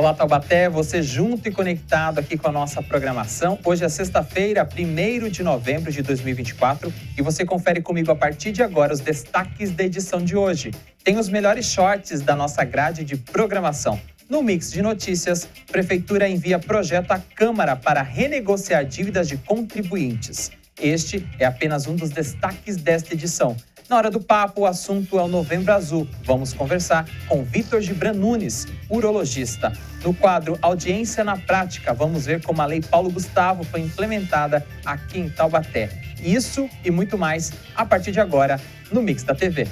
Olá, Taubaté, você junto e conectado aqui com a nossa programação. Hoje é sexta-feira, 1º de novembro de 2024 e você confere comigo a partir de agora os destaques da edição de hoje. Tem os melhores shorts da nossa grade de programação. No Mix de Notícias, Prefeitura envia projeto à Câmara para renegociar dívidas de contribuintes. Este é apenas um dos destaques desta edição. Na hora do papo, o assunto é o Novembro Azul. Vamos conversar com Vitor Gibran Nunes, urologista. No quadro Audiência na Prática, vamos ver como a Lei Paulo Gustavo foi implementada aqui em Taubaté. Isso e muito mais a partir de agora no Mix da TV.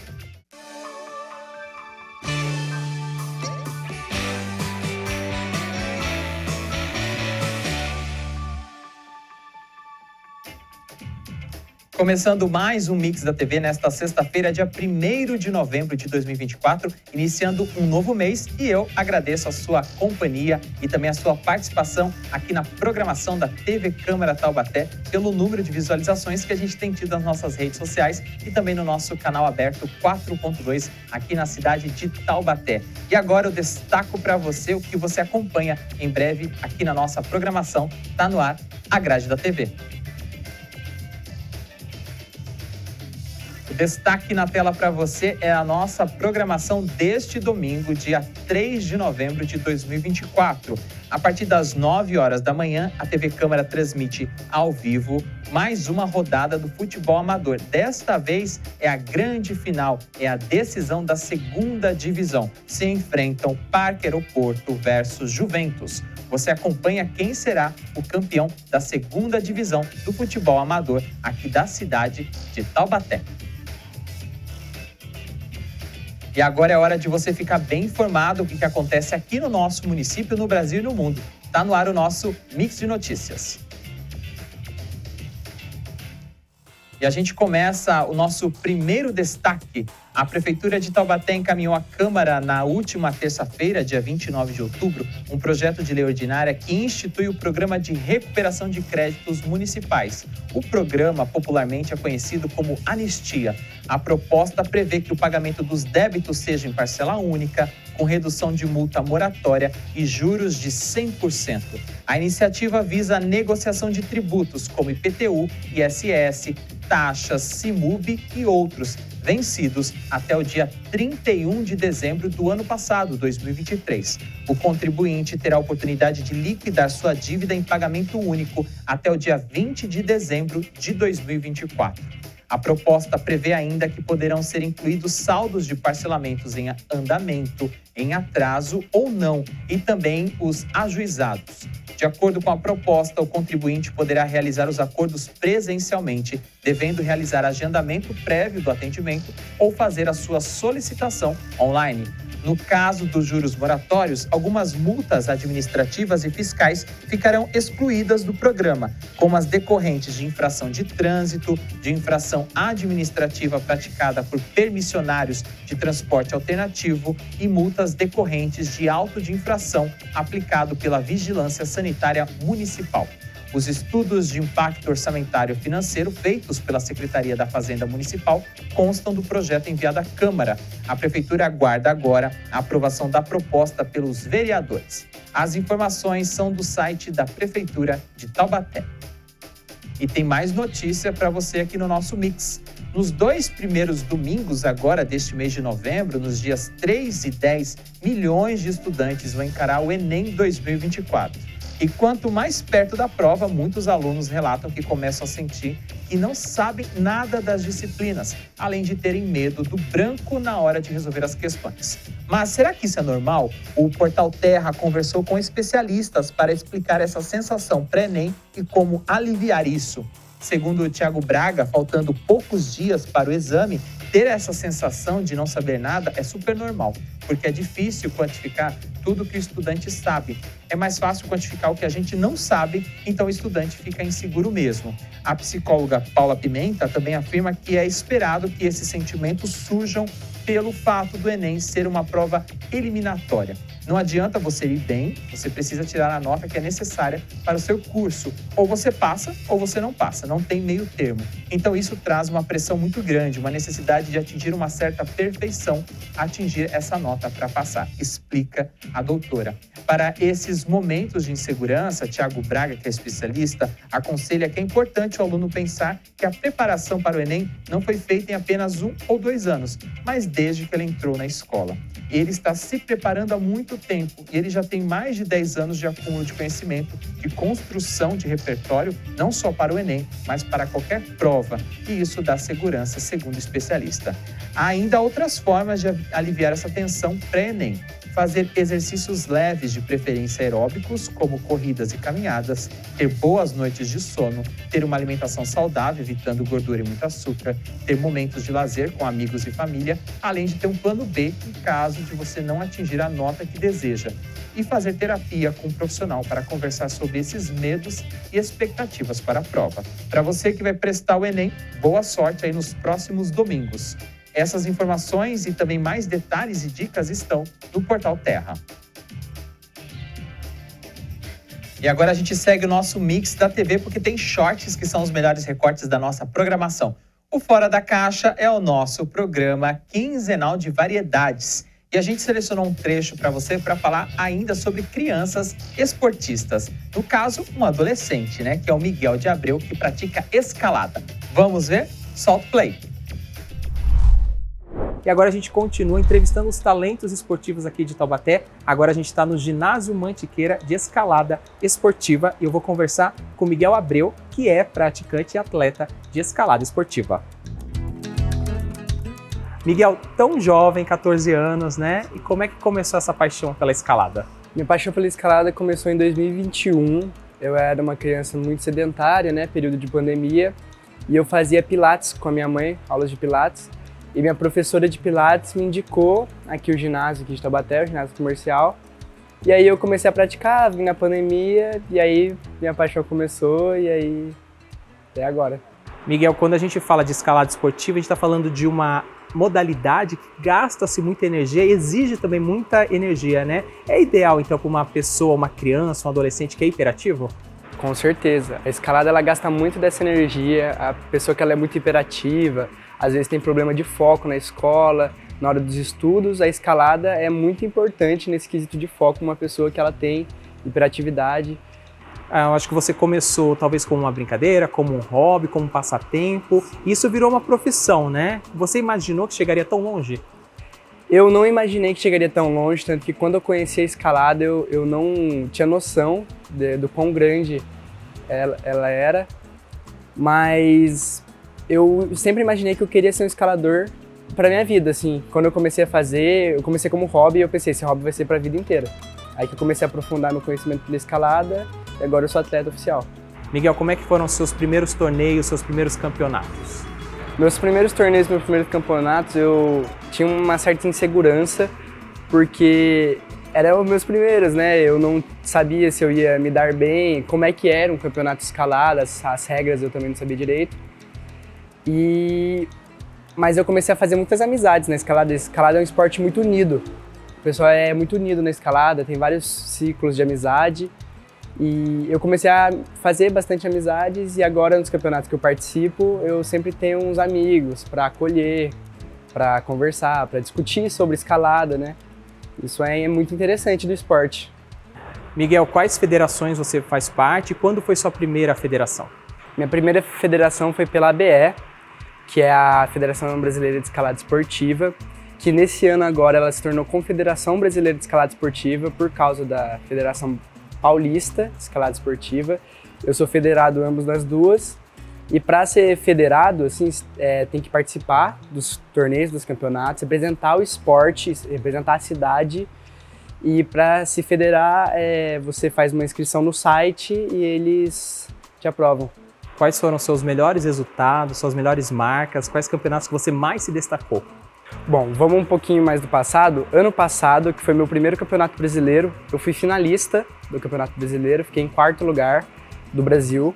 Começando mais um Mix da TV nesta sexta-feira, dia 1º de novembro de 2024, iniciando um novo mês e eu agradeço a sua companhia e também a sua participação aqui na programação da TV Câmara Taubaté pelo número de visualizações que a gente tem tido nas nossas redes sociais e também no nosso canal aberto 4.2 aqui na cidade de Taubaté. E agora eu destaco para você o que você acompanha em breve aqui na nossa programação. Está no ar a grade da TV. O destaque na tela para você é a nossa programação deste domingo, dia 3 de novembro de 2024. A partir das 9 horas da manhã, a TV Câmara transmite ao vivo mais uma rodada do futebol amador. Desta vez é a grande final, é a decisão da segunda divisão. Se enfrentam Parque Aeroporto versus Juventus. Você acompanha quem será o campeão da segunda divisão do futebol amador aqui da cidade de Taubaté. E agora é hora de você ficar bem informado do que acontece aqui no nosso município, no Brasil e no mundo. Está no ar o nosso Mix de Notícias. E a gente começa o nosso primeiro destaque. A Prefeitura de Taubaté encaminhou à Câmara na última terça-feira, dia 29 de outubro, um projeto de lei ordinária que institui o Programa de Recuperação de Créditos Municipais. O programa, popularmente, é conhecido como Anistia. A proposta prevê que o pagamento dos débitos seja em parcela única, com redução de multa moratória e juros de 100%. A iniciativa visa a negociação de tributos como IPTU, ISS, taxas, CIMUB e outros, vencidos até o dia 31 de dezembro do ano passado, 2023. O contribuinte terá a oportunidade de liquidar sua dívida em pagamento único até o dia 20 de dezembro de 2024. A proposta prevê ainda que poderão ser incluídos saldos de parcelamentos em andamento, em atraso ou não, e também os ajuizados. De acordo com a proposta, o contribuinte poderá realizar os acordos presencialmente, devendo realizar agendamento prévio do atendimento ou fazer a sua solicitação online. No caso dos juros moratórios, algumas multas administrativas e fiscais ficarão excluídas do programa, como as decorrentes de infração de trânsito, de infração administrativa praticada por permissionários de transporte alternativo e multas decorrentes de auto de infração aplicado pela Vigilância Sanitária Municipal. Os estudos de impacto orçamentário financeiro feitos pela Secretaria da Fazenda Municipal constam do projeto enviado à Câmara. A Prefeitura aguarda agora a aprovação da proposta pelos vereadores. As informações são do site da Prefeitura de Taubaté. E tem mais notícia para você aqui no nosso Mix. Nos 2 primeiros domingos agora deste mês de novembro, nos dias 3 e 10, milhões de estudantes vão encarar o Enem 2024. E quanto mais perto da prova, muitos alunos relatam que começam a sentir que não sabem nada das disciplinas, além de terem medo do branco na hora de resolver as questões. Mas será que isso é normal? O Portal Terra conversou com especialistas para explicar essa sensação pré-ENEM e como aliviar isso. Segundo o Thiago Braga, faltando poucos dias para o exame, ter essa sensação de não saber nada é super normal, porque é difícil quantificar tudo que o estudante sabe. É mais fácil quantificar o que a gente não sabe, então o estudante fica inseguro mesmo. A psicóloga Paula Pimenta também afirma que é esperado que esses sentimentos surjam pelo fato do Enem ser uma prova eliminatória. Não adianta você ir bem, você precisa tirar a nota que é necessária para o seu curso. Ou você passa ou você não passa, não tem meio termo. Então isso traz uma pressão muito grande, uma necessidade de atingir uma certa perfeição, atingir essa nota para passar, explica a doutora. Para esses momentos de insegurança, Tiago Braga, que é especialista, aconselha que é importante o aluno pensar que a preparação para o Enem não foi feita em apenas 1 ou 2 anos, mas desde que ele entrou na escola. Ele está se preparando há muito tempo e ele já tem mais de 10 anos de acúmulo de conhecimento, de construção de repertório, não só para o Enem, mas para qualquer prova. E isso dá segurança, segundo o especialista. Há ainda outras formas de aliviar essa tensão pré-Enem. Fazer exercícios leves, de preferência aeróbicos, como corridas e caminhadas, ter boas noites de sono, ter uma alimentação saudável, evitando gordura e muito açúcar, ter momentos de lazer com amigos e família, além de ter um plano B em caso de você não atingir a nota que deseja. E fazer terapia com um profissional para conversar sobre esses medos e expectativas para a prova. Para você que vai prestar o Enem, boa sorte aí nos próximos domingos. Essas informações e também mais detalhes e dicas estão no Portal Terra. E agora a gente segue o nosso mix da TV, porque tem shorts que são os melhores recortes da nossa programação. O Fora da Caixa é o nosso programa quinzenal de variedades. E a gente selecionou um trecho para você para falar ainda sobre crianças esportistas. No caso, um adolescente, né? Que é o Miguel de Abreu, que pratica escalada. Vamos ver? Solta o play! E agora a gente continua entrevistando os talentos esportivos aqui de Taubaté. Agora a gente está no Ginásio Mantiqueira de Escalada Esportiva e eu vou conversar com o Miguel Abreu, que é praticante e atleta de escalada esportiva. Miguel, tão jovem, 14 anos, né? E como é que começou essa paixão pela escalada? Minha paixão pela escalada começou em 2021. Eu era uma criança muito sedentária, né? Período de pandemia. E eu fazia pilates com a minha mãe, aulas de pilates. E minha professora de pilates me indicou aqui o ginásio aqui de Taubaté, o ginásio comercial. E aí eu comecei a praticar, vim na pandemia, e aí minha paixão começou, e aí até agora. Miguel, quando a gente fala de escalada esportiva, a gente está falando de uma modalidade que gasta-se muita energia e exige também muita energia, né? É ideal, então, para uma pessoa, uma criança, um adolescente que é hiperativo? Com certeza. A escalada, ela gasta muito dessa energia. A pessoa que ela é muito hiperativa, às vezes tem problema de foco na escola, na hora dos estudos, a escalada é muito importante nesse quesito de foco, uma pessoa que ela tem hiperatividade. Eu acho que você começou talvez como uma brincadeira, como um hobby, como um passatempo, e isso virou uma profissão, né? Você imaginou que chegaria tão longe? Eu não imaginei que chegaria tão longe, tanto que quando eu conheci a escalada eu não tinha noção do quão grande ela era, mas eu sempre imaginei que eu queria ser um escalador para minha vida, assim. Quando eu comecei a fazer, eu comecei como hobby e eu pensei, esse hobby vai ser para a vida inteira. Aí que eu comecei a aprofundar meu conhecimento pela escalada e agora eu sou atleta oficial. Miguel, como é que foram os seus primeiros torneios, seus primeiros campeonatos? Meus primeiros torneios, meus primeiros campeonatos, eu tinha uma certa insegurança, porque eram os meus primeiros, né? Eu não sabia se eu ia me dar bem, como é que era um campeonato escalado, as regras eu também não sabia direito. Mas eu comecei a fazer muitas amizades na escalada. A escalada é um esporte muito unido. O pessoal é muito unido na escalada, tem vários ciclos de amizade. E eu comecei a fazer bastante amizades e agora nos campeonatos que eu participo, eu sempre tenho uns amigos para acolher, para conversar, para discutir sobre escalada, né? Isso é muito interessante do esporte. Miguel, quais federações você faz parte e quando foi sua primeira federação? Minha primeira federação foi pela ABE, que é a Federação Brasileira de Escalada Esportiva, que nesse ano agora ela se tornou Confederação Brasileira de Escalada Esportiva por causa da Federação Paulista de Escalada Esportiva. Eu sou federado ambos das duas e para ser federado, assim, tem que participar dos torneios, dos campeonatos, representar o esporte, representar a cidade. E para se federar, você faz uma inscrição no site e eles te aprovam. Quais foram os seus melhores resultados, suas melhores marcas, quais campeonatos que você mais se destacou? Bom, vamos um pouquinho mais do passado. Ano passado, que foi meu primeiro campeonato brasileiro, eu fui finalista do campeonato brasileiro, fiquei em 4º lugar do Brasil,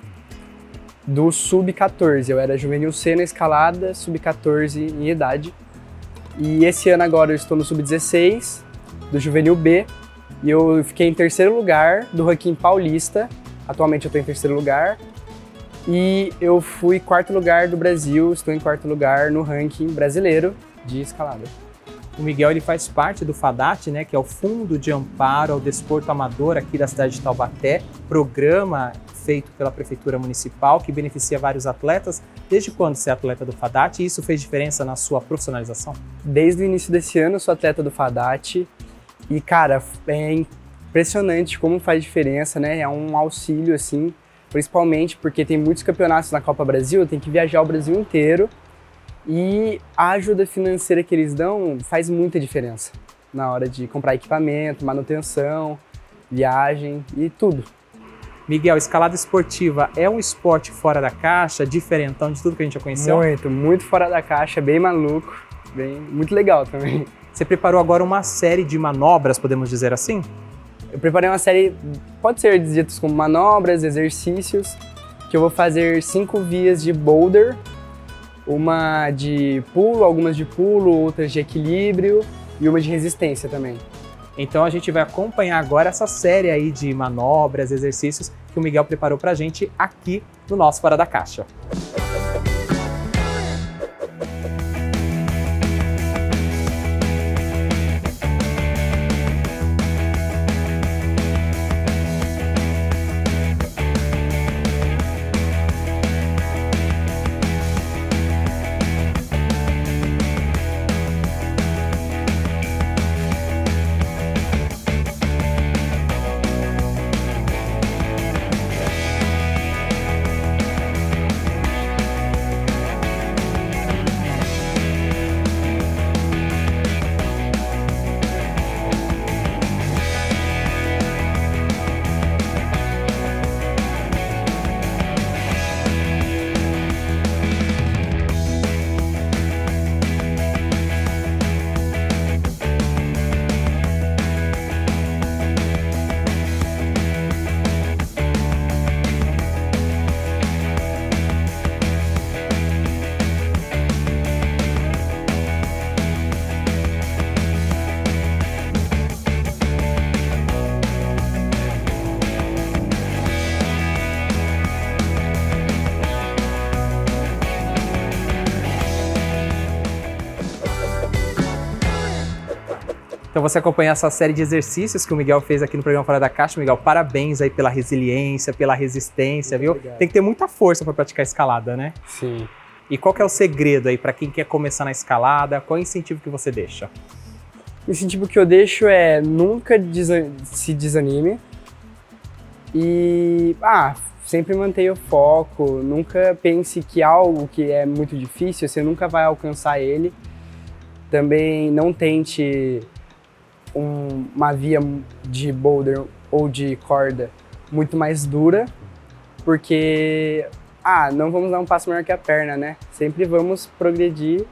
do Sub-14. Eu era juvenil C na escalada, Sub-14 em idade. E esse ano agora eu estou no Sub-16, do juvenil B, E eu fiquei em terceiro lugar do ranking paulista. Atualmente eu estou em terceiro lugar. E eu fui quarto lugar do Brasil, estou em quarto lugar no ranking brasileiro de escalada. O Miguel ele faz parte do FADAT, né, que é o Fundo de Amparo ao Desporto Amador aqui da cidade de Taubaté, programa feito pela Prefeitura Municipal que beneficia vários atletas. Desde quando você é atleta do FADAT e isso fez diferença na sua profissionalização? Desde o início desse ano eu sou atleta do FADAT e, cara, é impressionante como faz diferença, né? É um auxílio, assim, principalmente porque tem muitos campeonatos na Copa Brasil, tem que viajar o Brasil inteiro. E a ajuda financeira que eles dão faz muita diferença na hora de comprar equipamento, manutenção, viagem e tudo. Miguel, escalada esportiva é um esporte fora da caixa, diferentão de tudo que a gente já conheceu? Muito fora da caixa, bem maluco, muito legal também. Você preparou agora uma série de manobras, podemos dizer assim? Eu preparei uma série, pode ser ditos como manobras, exercícios, que eu vou fazer 5 vias de boulder, uma de pulo, algumas de pulo, outras de equilíbrio e uma de resistência também. Então a gente vai acompanhar agora essa série aí de manobras, exercícios que o Miguel preparou pra gente aqui no nosso Fora da Caixa. Então você acompanha essa série de exercícios que o Miguel fez aqui no programa Fora da Caixa. Miguel, parabéns aí pela resiliência, pela resistência, viu? Obrigado. Tem que ter muita força para praticar escalada, né? Sim. E qual que é o segredo aí para quem quer começar na escalada? Qual é o incentivo que você deixa? O incentivo que eu deixo é nunca se desanime e sempre mantenha o foco, nunca pense que algo que é muito difícil, você nunca vai alcançar ele. Também não tente uma via de boulder ou de corda muito mais dura, porque não vamos dar um passo maior que a perna, né? Sempre vamos progredir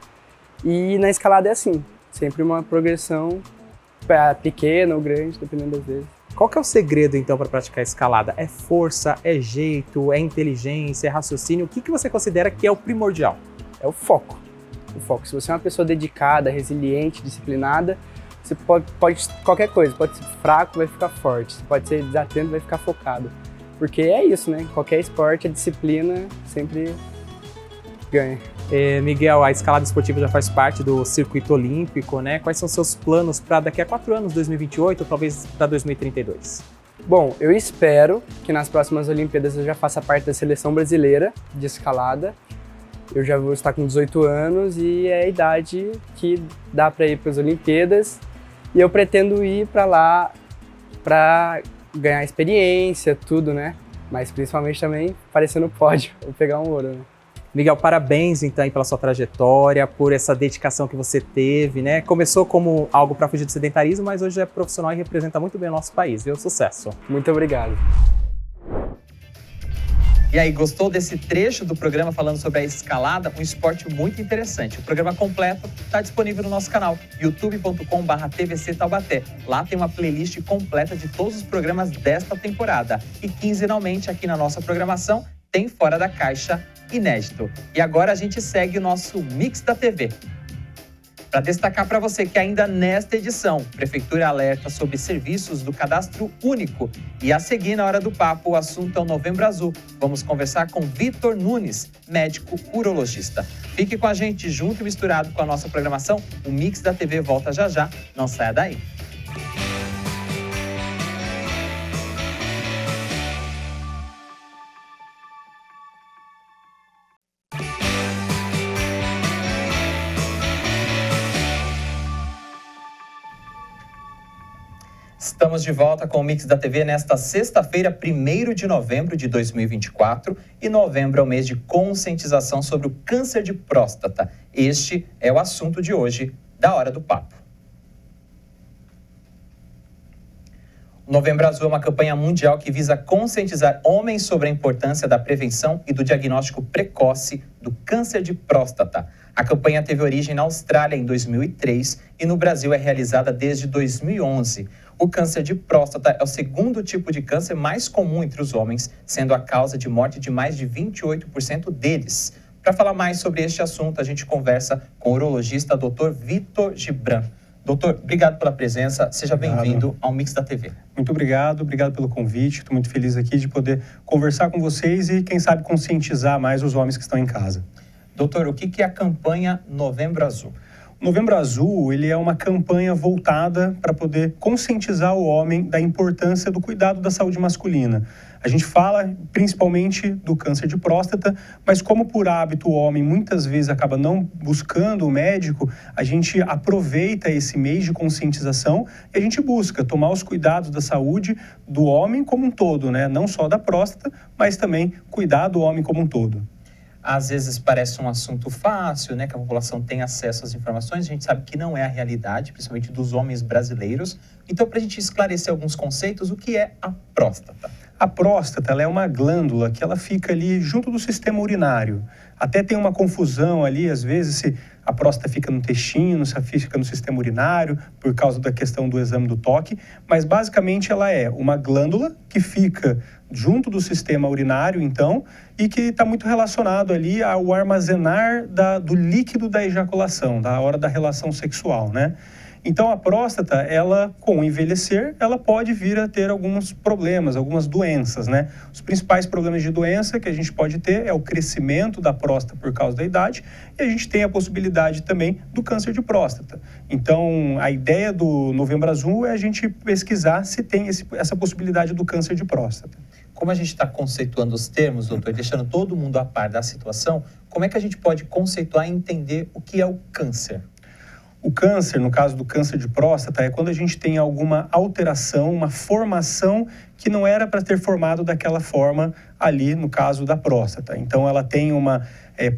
e na escalada é assim, sempre uma progressão pequena ou grande, dependendo das vezes. Qual que é o segredo então para praticar escalada? É força, é jeito, é inteligência, é raciocínio? O que você considera que é o primordial? É o foco. O foco. Se você é uma pessoa dedicada, resiliente, disciplinada, você pode qualquer coisa, pode ser fraco, vai ficar forte, você pode ser desatento, vai ficar focado. Porque é isso, né? Qualquer esporte, a disciplina sempre ganha. Miguel, a escalada esportiva já faz parte do circuito olímpico, né? Quais são seus planos para daqui a 4 anos, 2028 ou talvez para 2032? Bom, eu espero que nas próximas Olimpíadas eu já faça parte da seleção brasileira de escalada. Eu já vou estar com 18 anos e é a idade que dá para ir para as Olimpíadas. E eu pretendo ir para lá para ganhar experiência, tudo, né? Mas principalmente também aparecer no pódio, ou pegar um ouro, né? Miguel, parabéns então aí pela sua trajetória, por essa dedicação que você teve, né? Começou como algo para fugir do sedentarismo, mas hoje é profissional e representa muito bem o nosso país, viu? Sucesso! Muito obrigado! E aí, gostou desse trecho do programa falando sobre a escalada? Um esporte muito interessante. O programa completo está disponível no nosso canal, youtube.com/TVC Taubaté. Lá tem uma playlist completa de todos os programas desta temporada. E quinzenalmente aqui na nossa programação tem Fora da Caixa inédito. E agora a gente segue o nosso Mix da TV. Para destacar para você que ainda nesta edição, Prefeitura alerta sobre serviços do Cadastro Único. E a seguir, na Hora do Papo, o assunto é o Novembro Azul. Vamos conversar com Vitor Nunes, médico urologista. Fique com a gente, junto e misturado com a nossa programação. O Mix da TV volta já já. Não saia daí. Estamos de volta com o Mix da TV nesta sexta-feira, 1º de novembro de 2024. E novembro é o mês de conscientização sobre o câncer de próstata. Este é o assunto de hoje da Hora do Papo. O Novembro Azul é uma campanha mundial que visa conscientizar homens sobre a importância da prevenção e do diagnóstico precoce do câncer de próstata. A campanha teve origem na Austrália em 2003 e no Brasil é realizada desde 2011. O câncer de próstata é o segundo tipo de câncer mais comum entre os homens, sendo a causa de morte de mais de 28% deles. Para falar mais sobre este assunto, a gente conversa com o urologista Dr. Vitor Gibran. Doutor, obrigado pela presença, seja bem-vindo ao Mix da TV. Muito obrigado pelo convite, estou muito feliz aqui de poder conversar com vocês e, quem sabe, conscientizar mais os homens que estão em casa. Doutor, o que é a campanha Novembro Azul? O Novembro Azul, ele é uma campanha voltada para poder conscientizar o homem da importância do cuidado da saúde masculina. A gente fala principalmente do câncer de próstata, mas como por hábito o homem muitas vezes acaba não buscando o médico, a gente aproveita esse mês de conscientização e a gente busca tomar os cuidados da saúde do homem como um todo, né? Não só da próstata, mas também cuidar do homem como um todo. Às vezes parece um assunto fácil, né, que a população tem acesso às informações, a gente sabe que não é a realidade, principalmente dos homens brasileiros. Então, para a gente esclarecer alguns conceitos, o que é a próstata? A próstata, ela é uma glândula que ela fica ali junto do sistema urinário. Até tem uma confusão ali, às vezes, se a próstata fica no intestino, se fica no sistema urinário, por causa da questão do exame do toque, mas basicamente ela é uma glândula que fica junto do sistema urinário, então, e que está muito relacionado ali ao armazenar do líquido da ejaculação, da hora da relação sexual, né? Então, a próstata, ela, com o envelhecer, ela pode vir a ter alguns problemas, algumas doenças, né? Os principais problemas de doença que a gente pode ter é o crescimento da próstata por causa da idade e a gente tem a possibilidade também do câncer de próstata. Então, a ideia do Novembro Azul é a gente pesquisar se tem essa possibilidade do câncer de próstata. Como a gente está conceituando os termos, doutor, deixando todo mundo a par da situação, como é que a gente pode conceituar e entender o que é o câncer? O câncer, no caso do câncer de próstata, é quando a gente tem alguma alteração, uma formação que não era para ter formado daquela forma ali no caso da próstata. Então, ela tem uma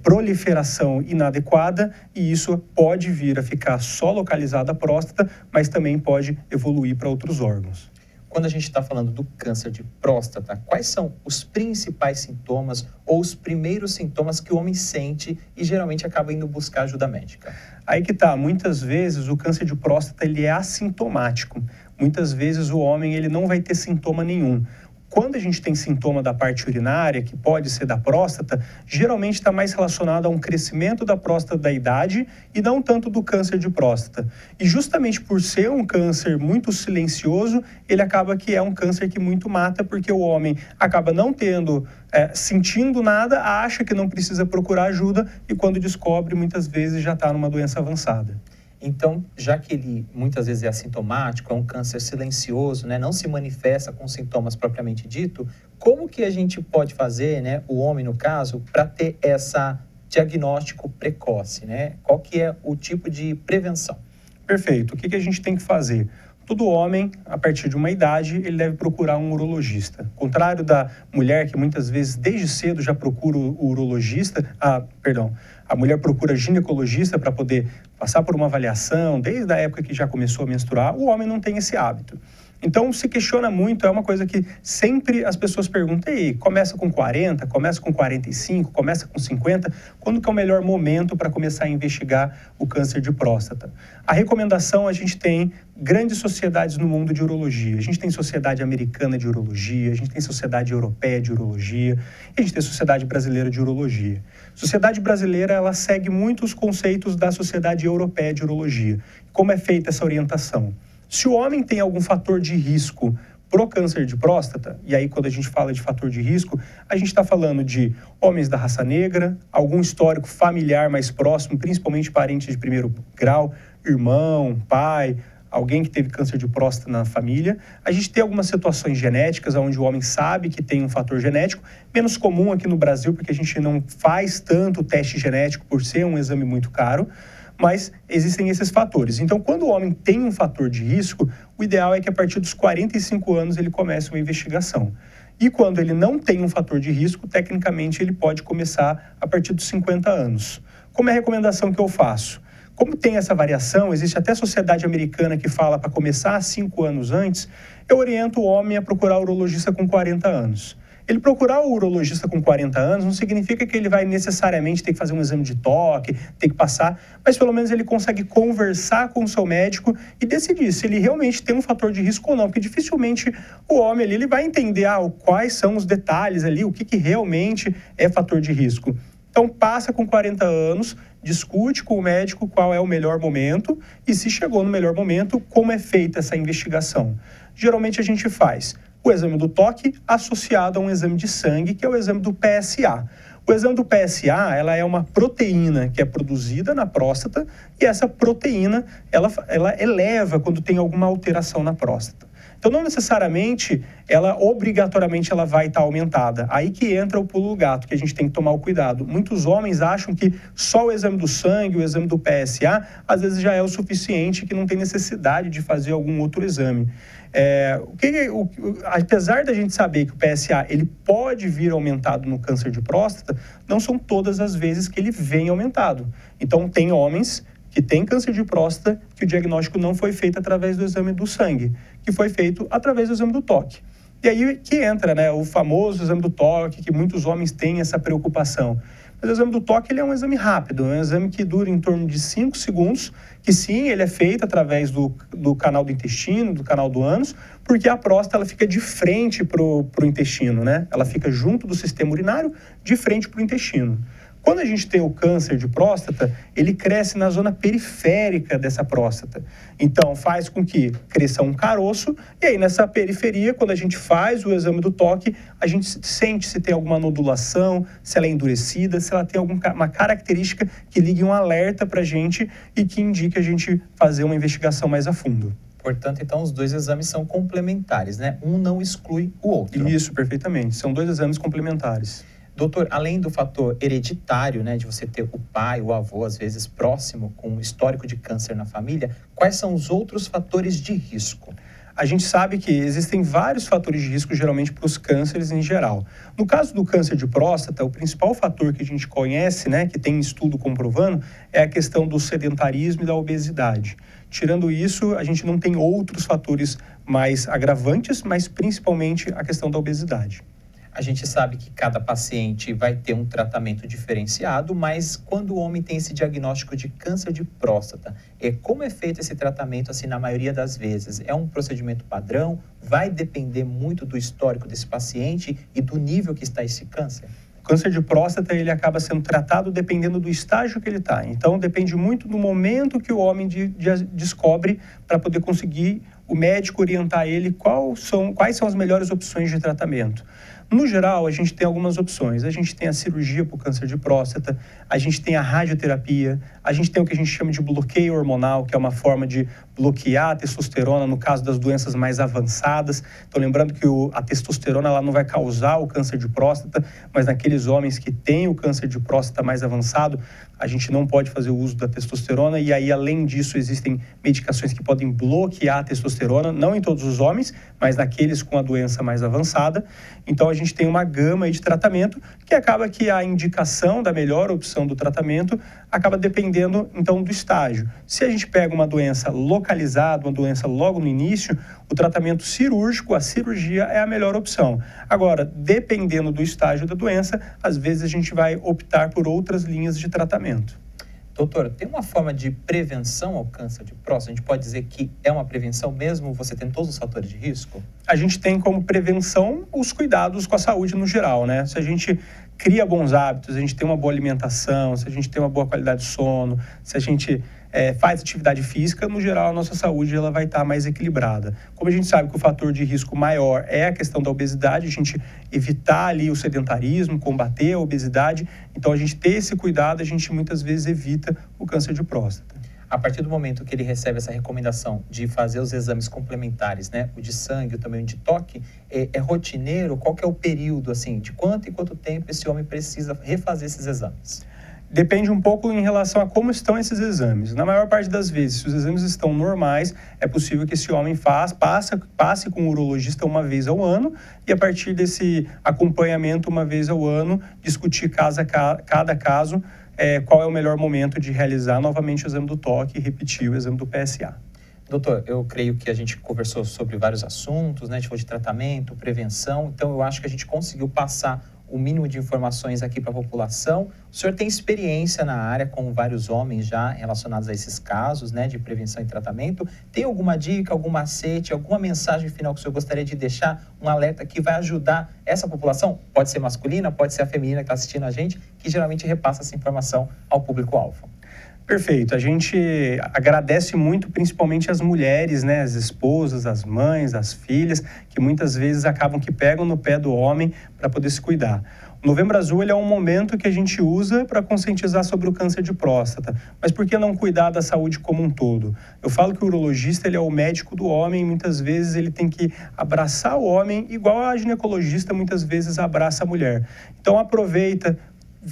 proliferação inadequada e isso pode vir a ficar só localizada à próstata, mas também pode evoluir para outros órgãos. Quando a gente está falando do câncer de próstata, quais são os principais sintomas ou os primeiros sintomas que o homem sente e geralmente acaba indo buscar ajuda médica? Aí que tá, muitas vezes o câncer de próstata ele é assintomático. Muitas vezes o homem ele não vai ter sintoma nenhum. Quando a gente tem sintoma da parte urinária, que pode ser da próstata, geralmente está mais relacionado a um crescimento da próstata da idade e não tanto do câncer de próstata. E justamente por ser um câncer muito silencioso, ele acaba que é um câncer que muito mata, porque o homem acaba não sentindo nada, acha que não precisa procurar ajuda e quando descobre, muitas vezes já está numa doença avançada. Então, já que ele muitas vezes é assintomático, é um câncer silencioso, né, não se manifesta com sintomas propriamente dito, como que a gente pode fazer, né, o homem no caso, para ter esse diagnóstico precoce, né? Qual que é o tipo de prevenção? Perfeito. O que a gente tem que fazer? Todo homem, a partir de uma idade, ele deve procurar um urologista. Ao contrário da mulher, que muitas vezes, desde cedo, já procura o urologista, a mulher procura ginecologista para poder passar por uma avaliação, desde a época que já começou a menstruar, o homem não tem esse hábito. Então, se questiona muito, é uma coisa que sempre as pessoas perguntam, e aí, começa com 40, começa com 45, começa com 50, quando que é o melhor momento para começar a investigar o câncer de próstata? A recomendação, a gente tem grandes sociedades no mundo de urologia. A gente tem Sociedade Americana de Urologia, a gente tem Sociedade Europeia de Urologia, e a gente tem Sociedade Brasileira de Urologia. Sociedade brasileira, ela segue muito os conceitos da Sociedade Europeia de Urologia. Como é feita essa orientação? Se o homem tem algum fator de risco pro câncer de próstata, e aí quando a gente fala de fator de risco, a gente está falando de homens da raça negra, algum histórico familiar mais próximo, principalmente parentes de primeiro grau, irmão, pai, alguém que teve câncer de próstata na família. A gente tem algumas situações genéticas onde o homem sabe que tem um fator genético, menos comum aqui no Brasil, porque a gente não faz tanto teste genético por ser um exame muito caro, mas existem esses fatores. Então, quando o homem tem um fator de risco, o ideal é que a partir dos 45 anos ele comece uma investigação. E quando ele não tem um fator de risco, tecnicamente ele pode começar a partir dos 50 anos. Como é a recomendação que eu faço? Como tem essa variação, existe até a Sociedade Americana que fala para começar 5 anos antes, eu oriento o homem a procurar o urologista com 40 anos. Ele procurar o urologista com 40 anos não significa que ele vai necessariamente ter que fazer um exame de toque, ter que passar, mas pelo menos ele consegue conversar com o seu médico e decidir se ele realmente tem um fator de risco ou não, porque dificilmente o homem ali ele vai entender quais são os detalhes ali, o que realmente é fator de risco. Então, passa com 40 anos, discute com o médico qual é o melhor momento e, se chegou no melhor momento, como é feita essa investigação. Geralmente, a gente faz o exame do toque associado a um exame de sangue, que é o exame do PSA. O exame do PSA, ela é uma proteína que é produzida na próstata e essa proteína, ela eleva quando tem alguma alteração na próstata. Então, não necessariamente, obrigatoriamente, ela vai estar aumentada. Aí que entra o pulo do gato, que a gente tem que tomar o cuidado. Muitos homens acham que só o exame do sangue, o exame do PSA, às vezes já é o suficiente, que não tem necessidade de fazer algum outro exame. Apesar da gente saber que o PSA ele pode vir aumentado no câncer de próstata, não são todas as vezes que ele vem aumentado. Então, tem homens que têm câncer de próstata que o diagnóstico não foi feito através do exame do sangue, que foi feito através do exame do toque. E aí que entra, né, o famoso exame do toque, que muitos homens têm essa preocupação. Mas o exame do toque ele é um exame rápido, é um exame que dura em torno de 5 segundos, que sim, ele é feito através do canal do intestino, do canal do ânus, porque a próstata ela fica de frente para o intestino, né? Ela fica junto do sistema urinário, de frente para o intestino. Quando a gente tem o câncer de próstata, ele cresce na zona periférica dessa próstata. Então, faz com que cresça um caroço, e aí nessa periferia, quando a gente faz o exame do toque, a gente sente se tem alguma nodulação, se ela é endurecida, se ela tem alguma característica que ligue um alerta para a gente e que indique a gente fazer uma investigação mais a fundo. Portanto, então, os dois exames são complementares, né? Um não exclui o outro. Isso, perfeitamente. São dois exames complementares. Doutor, além do fator hereditário, né, de você ter o pai, o avô, às vezes próximo, com um histórico de câncer na família, quais são os outros fatores de risco? A gente sabe que existem vários fatores de risco, geralmente, para os cânceres em geral. No caso do câncer de próstata, o principal fator que a gente conhece, né, que tem estudo comprovando, é a questão do sedentarismo e da obesidade. Tirando isso, a gente não tem outros fatores mais agravantes, mas principalmente a questão da obesidade. A gente sabe que cada paciente vai ter um tratamento diferenciado, mas quando o homem tem esse diagnóstico de câncer de próstata, como é feito esse tratamento, assim, na maioria das vezes? É um procedimento padrão? Vai depender muito do histórico desse paciente e do nível que está esse câncer? O câncer de próstata, ele acaba sendo tratado dependendo do estágio que ele está. Então, depende muito do momento que o homem descobre para poder conseguir o médico orientar ele quais são as melhores opções de tratamento. No geral, a gente tem algumas opções. A gente tem a cirurgia para o câncer de próstata, a gente tem a radioterapia, a gente tem o que a gente chama de bloqueio hormonal, que é uma forma de bloquear a testosterona no caso das doenças mais avançadas. Então, lembrando que a testosterona ela não vai causar o câncer de próstata, mas naqueles homens que têm o câncer de próstata mais avançado, a gente não pode fazer o uso da testosterona. E aí, além disso, existem medicações que podem bloquear a testosterona, não em todos os homens, mas naqueles com a doença mais avançada. Então, a gente tem uma gama aí de tratamento que acaba que a indicação da melhor opção do tratamento acaba dependendo, então, do estágio. Se a gente pega uma doença localizada, uma doença logo no início, o tratamento cirúrgico, a cirurgia é a melhor opção. Agora, dependendo do estágio da doença, às vezes a gente vai optar por outras linhas de tratamento. Doutor, tem uma forma de prevenção ao câncer de próstata? A gente pode dizer que é uma prevenção mesmo você tem todos os fatores de risco? A gente tem como prevenção os cuidados com a saúde no geral, né? Se a gente cria bons hábitos, a gente tem uma boa alimentação, se a gente tem uma boa qualidade de sono, se a gente faz atividade física, no geral a nossa saúde ela vai estar mais equilibrada. Como a gente sabe que o fator de risco maior é a questão da obesidade, a gente evitar ali o sedentarismo, combater a obesidade, então a gente ter esse cuidado, a gente muitas vezes evita o câncer de próstata. A partir do momento que ele recebe essa recomendação de fazer os exames complementares, né, o de sangue, também o de toque, é rotineiro? Qual que é o período, assim, de quanto em quanto tempo esse homem precisa refazer esses exames? Depende um pouco em relação a como estão esses exames. Na maior parte das vezes, se os exames estão normais, é possível que esse homem passe com o urologista uma vez ao ano e, a partir desse acompanhamento uma vez ao ano, discutir cada caso, qual é o melhor momento de realizar novamente o exame do toque e repetir o exame do PSA. Doutor, eu creio que a gente conversou sobre vários assuntos, né? A gente falou de tratamento, prevenção, então eu acho que a gente conseguiu passar o mínimo de informações aqui para a população. O senhor tem experiência na área com vários homens já relacionados a esses casos, né, de prevenção e tratamento. Tem alguma dica, algum macete, alguma mensagem final que o senhor gostaria de deixar, um alerta que vai ajudar essa população? Pode ser masculina, pode ser a feminina que está assistindo a gente, que geralmente repassa essa informação ao público-alvo. Perfeito. A gente agradece muito, principalmente as mulheres, né, as esposas, as mães, as filhas, que muitas vezes acabam que pegam no pé do homem para poder se cuidar. O Novembro Azul ele é um momento que a gente usa para conscientizar sobre o câncer de próstata. Mas por que não cuidar da saúde como um todo? Eu falo que o urologista ele é o médico do homem e muitas vezes ele tem que abraçar o homem igual a ginecologista muitas vezes abraça a mulher. Então aproveita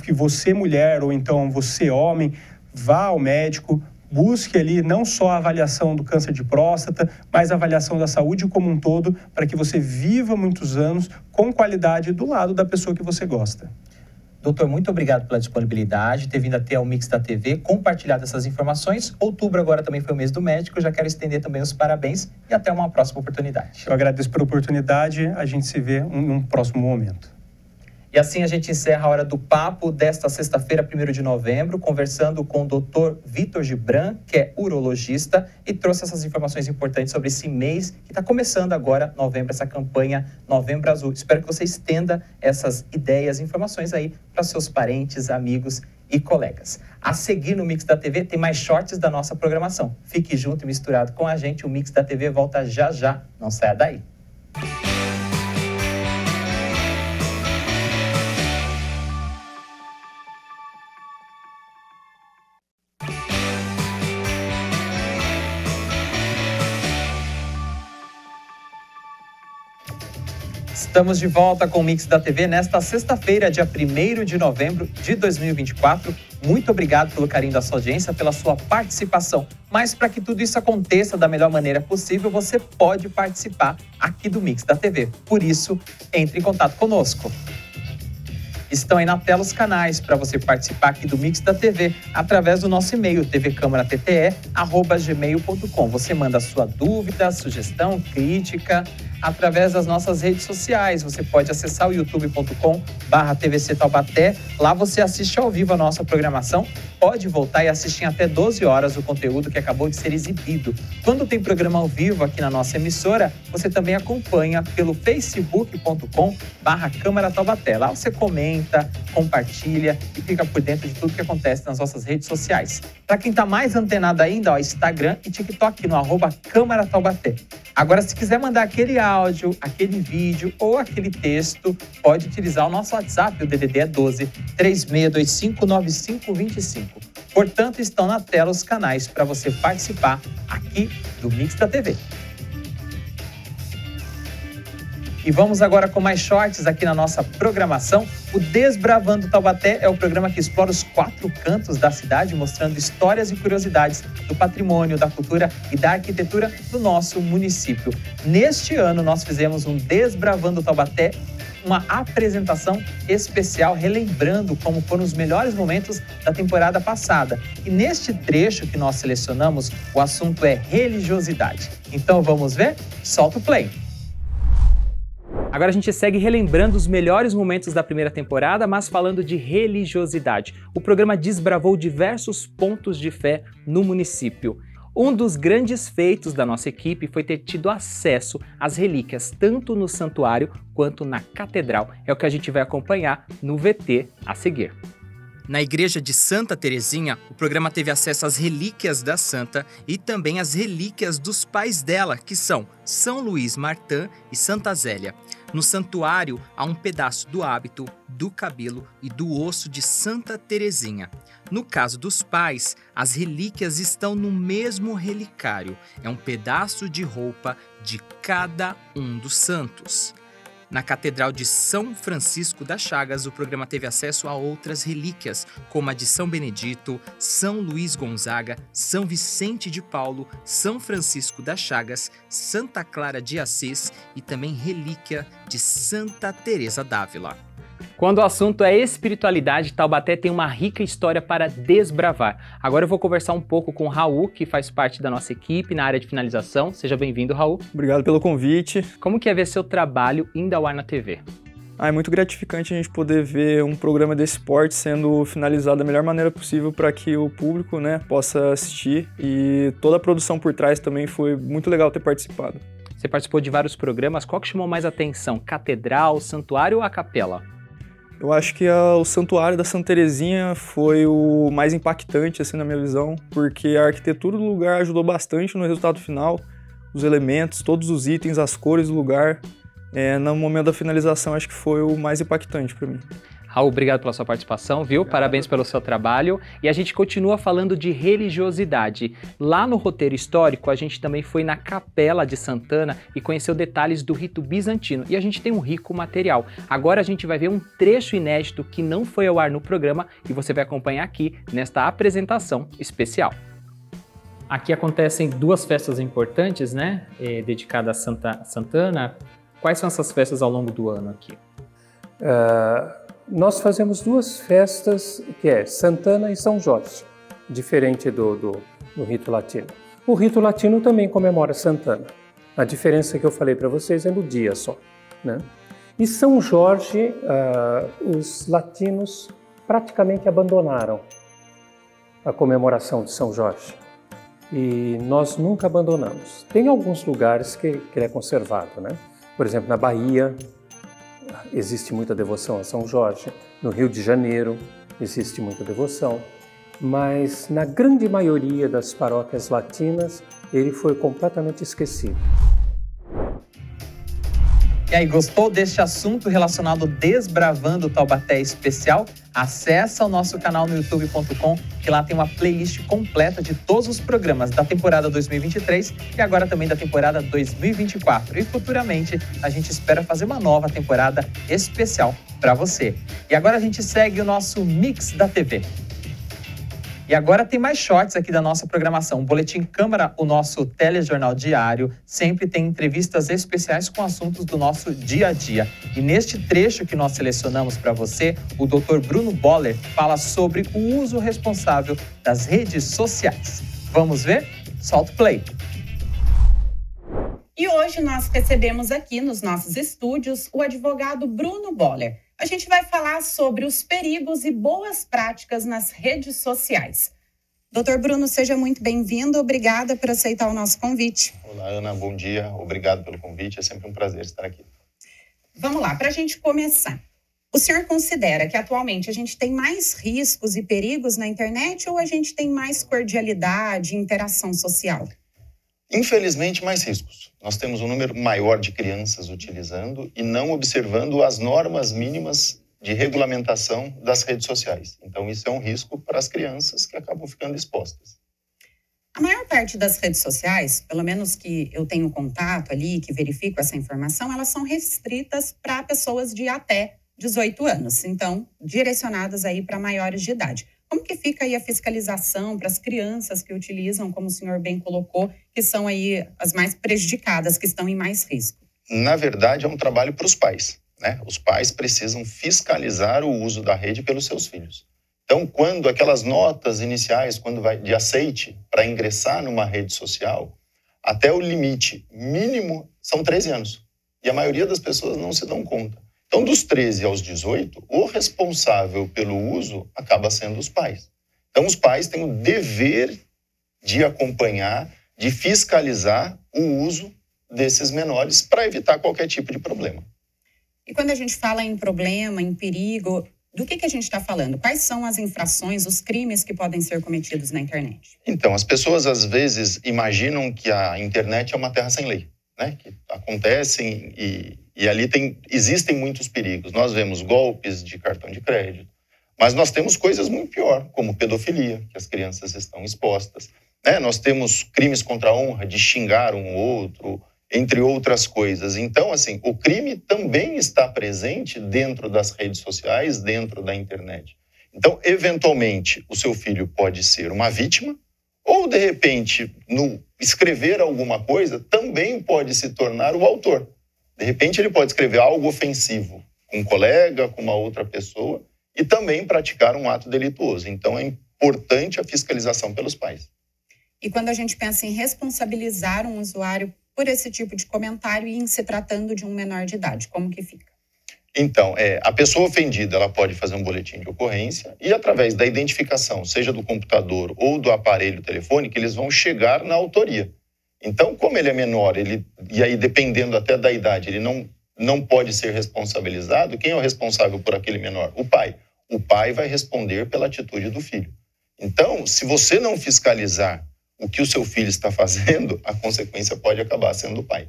que você mulher ou então você homem, vá ao médico, busque ali não só a avaliação do câncer de próstata, mas a avaliação da saúde como um todo, para que você viva muitos anos com qualidade do lado da pessoa que você gosta. Doutor, muito obrigado pela disponibilidade, ter vindo até o Mix da TV, compartilhado essas informações. Outubro agora também foi o mês do médico, eu já quero estender também os parabéns e até uma próxima oportunidade. Eu agradeço pela oportunidade, a gente se vê num próximo momento. E assim a gente encerra a Hora do Papo desta sexta-feira, 1º de novembro, conversando com o Dr. Vitor Gibran, que é urologista, e trouxe essas informações importantes sobre esse mês que está começando agora, novembro, essa campanha Novembro Azul. Espero que você estenda essas ideias e informações aí para seus parentes, amigos e colegas. A seguir no Mix da TV tem mais shorts da nossa programação. Fique junto e misturado com a gente, o Mix da TV volta já já, não saia daí. Estamos de volta com o Mix da TV nesta sexta-feira, dia 1º de novembro de 2024. Muito obrigado pelo carinho da sua audiência, pela sua participação. Mas para que tudo isso aconteça da melhor maneira possível, você pode participar aqui do Mix da TV. Por isso, entre em contato conosco. Estão aí na tela os canais para você participar aqui do Mix da TV através do nosso e-mail tvcamara.tte@gmail.com. Você manda a sua dúvida, sugestão, crítica através das nossas redes sociais. Você pode acessar o youtube.com/TVC Taubaté. Lá você assiste ao vivo a nossa programação. Pode voltar e assistir até 12 horas o conteúdo que acabou de ser exibido. Quando tem programa ao vivo aqui na nossa emissora, você também acompanha pelo facebook.com/Câmara Taubaté. Lá você comenta, compartilha e fica por dentro de tudo que acontece nas nossas redes sociais. Para quem está mais antenado ainda, Instagram e TikTok no @Câmara Taubaté. Agora, se quiser mandar aquele áudio, aquele vídeo ou aquele texto, pode utilizar o nosso WhatsApp, o DDD é 12 3625 9525. Portanto, estão na tela os canais para você participar aqui do Mix da TV. E vamos agora com mais shorts aqui na nossa programação. O Desbravando Taubaté é o programa que explora os 4 cantos da cidade, mostrando histórias e curiosidades do patrimônio, da cultura e da arquitetura do nosso município. Neste ano, nós fizemos um Desbravando Taubaté uma apresentação especial relembrando como foram os melhores momentos da temporada passada. E neste trecho que nós selecionamos, o assunto é religiosidade. Então vamos ver? Solta o play! Agora a gente segue relembrando os melhores momentos da primeira temporada, mas falando de religiosidade. O programa desbravou diversos pontos de fé no município. Um dos grandes feitos da nossa equipe foi ter tido acesso às relíquias, tanto no santuário quanto na catedral. É o que a gente vai acompanhar no VT a seguir. Na igreja de Santa Terezinha, o programa teve acesso às relíquias da santa e também às relíquias dos pais dela, que são São Luís Martã e Santa Zélia. No santuário, há um pedaço do hábito, do cabelo e do osso de Santa Terezinha. No caso dos pais, as relíquias estão no mesmo relicário. É um pedaço de roupa de cada um dos santos. Na Catedral de São Francisco das Chagas, o programa teve acesso a outras relíquias, como a de São Benedito, São Luís Gonzaga, São Vicente de Paulo, São Francisco das Chagas, Santa Clara de Assis e também relíquia de Santa Teresa d'Ávila. Quando o assunto é espiritualidade, Taubaté tem uma rica história para desbravar. Agora eu vou conversar um pouco com o Raul, que faz parte da nossa equipe na área de finalização. Seja bem-vindo, Raul. Obrigado pelo convite. Como que é ver seu trabalho indo ao ar na TV? É muito gratificante a gente poder ver um programa desse porte sendo finalizado da melhor maneira possível para que o público, possa assistir. E toda a produção por trás também foi muito legal ter participado. Você participou de vários programas. Qual que chamou mais atenção? Catedral, santuário ou a capela? Eu acho que o Santuário da Santa Terezinha foi o mais impactante, assim, na minha visão, porque a arquitetura do lugar ajudou bastante no resultado final, os elementos, todos os itens, as cores do lugar. No momento da finalização, acho que foi o mais impactante para mim. Raul, obrigado pela sua participação, viu? Obrigado. Parabéns pelo seu trabalho. E a gente continua falando de religiosidade. Lá no roteiro histórico, a gente também foi na Capela de Santana e conheceu detalhes do rito bizantino. E a gente tem um rico material. Agora a gente vai ver um trecho inédito que não foi ao ar no programa e você vai acompanhar aqui nesta apresentação especial. Aqui acontecem duas festas importantes, né? Dedicadas a Santana. Quais são essas festas ao longo do ano aqui? Nós fazemos duas festas, que é Santana e São Jorge, diferente do rito latino. O rito latino também comemora Santana. A diferença que eu falei para vocês é no dia só, né? E São Jorge, os latinos praticamente abandonaram a comemoração de São Jorge. E nós nunca abandonamos. Tem alguns lugares que ele é conservado, né? Por exemplo, na Bahia, existe muita devoção a São Jorge. No Rio de Janeiro existe muita devoção, mas na grande maioria das paróquias latinas ele foi completamente esquecido. E aí, gostou deste assunto relacionado Desbravando Taubaté especial? Acesse o nosso canal no youtube.com, que lá tem uma playlist completa de todos os programas da temporada 2023 e agora também da temporada 2024. E futuramente a gente espera fazer uma nova temporada especial para você. E agora a gente segue o nosso Mix da TV. E agora tem mais shorts aqui da nossa programação. O Boletim Câmara, o nosso telejornal diário, sempre tem entrevistas especiais com assuntos do nosso dia a dia. E neste trecho que nós selecionamos para você, o Dr. Bruno Boller fala sobre o uso responsável das redes sociais. Vamos ver? Solta o play! E hoje nós recebemos aqui nos nossos estúdios o advogado Bruno Boller. A gente vai falar sobre os perigos e boas práticas nas redes sociais. Doutor Bruno, seja muito bem-vindo. Obrigada por aceitar o nosso convite. Olá, Ana. Bom dia. Obrigado pelo convite. É sempre um prazer estar aqui. Vamos lá, para a gente começar. O senhor considera que atualmente a gente tem mais riscos e perigos na internet ou a gente tem mais cordialidade e interação social? Infelizmente, mais riscos. Nós temos um número maior de crianças utilizando e não observando as normas mínimas de regulamentação das redes sociais. Então, isso é um risco para as crianças que acabam ficando expostas. A maior parte das redes sociais, pelo menos que eu tenho contato ali, que verifico essa informação, elas são restritas para pessoas de até 18 anos. Então, direcionadas aí para maiores de idade. Como que fica aí a fiscalização para as crianças que utilizam, como o senhor bem colocou, que são aí as mais prejudicadas, que estão em mais risco? Na verdade, é um trabalho para os pais. né? Os pais precisam fiscalizar o uso da rede pelos seus filhos. Então, quando aquelas notas iniciais, quando vai de aceite para ingressar numa rede social, até o limite mínimo são 13 anos. E a maioria das pessoas não se dão conta. Então, dos 13 aos 18, o responsável pelo uso acaba sendo os pais. Então, os pais têm o dever de acompanhar, de fiscalizar o uso desses menores para evitar qualquer tipo de problema. E quando a gente fala em problema, em perigo, do que a gente está falando? Quais são as infrações, os crimes que podem ser cometidos na internet? Então, as pessoas às vezes imaginam que a internet é uma terra sem lei, né? Que acontecem e ali existem muitos perigos. Nós vemos golpes de cartão de crédito, mas nós temos coisas muito pior, como pedofilia, que as crianças estão expostas, né? Nós temos crimes contra a honra, de xingar um outro, entre outras coisas. Então, assim, o crime também está presente dentro das redes sociais, dentro da internet. Então, eventualmente, o seu filho pode ser uma vítima, ou, de repente, no escrever alguma coisa, também pode se tornar o autor. De repente, ele pode escrever algo ofensivo com um colega, com uma outra pessoa, e também praticar um ato delituoso. Então, é importante a fiscalização pelos pais. E quando a gente pensa em responsabilizar um usuário por esse tipo de comentário e em se tratando de um menor de idade, como que fica? Então, a pessoa ofendida, ela pode fazer um boletim de ocorrência e, através da identificação, seja do computador ou do aparelho telefônico, eles vão chegar na autoria. Então, como ele é menor, e aí, dependendo até da idade, ele não pode ser responsabilizado, quem é o responsável por aquele menor? O pai. O pai vai responder pela atitude do filho. Então, se você não fiscalizar o que o seu filho está fazendo, a consequência pode acabar sendo o pai.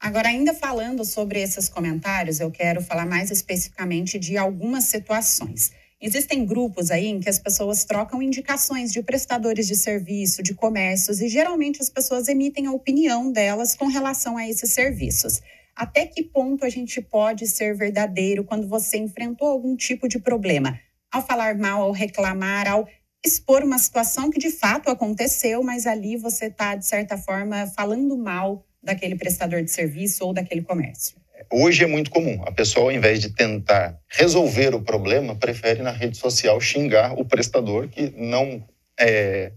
Agora, ainda falando sobre esses comentários, eu quero falar mais especificamente de algumas situações. Existem grupos aí em que as pessoas trocam indicações de prestadores de serviço, de comércios, e geralmente as pessoas emitem a opinião delas com relação a esses serviços. Até que ponto a gente pode ser verdadeiro quando você enfrentou algum tipo de problema? Ao falar mal, ao reclamar, ao expor uma situação que de fato aconteceu, mas ali você está, de certa forma, falando mal daquele prestador de serviço ou daquele comércio. Hoje é muito comum. A pessoa, ao invés de tentar resolver o problema, prefere na rede social xingar o prestador que não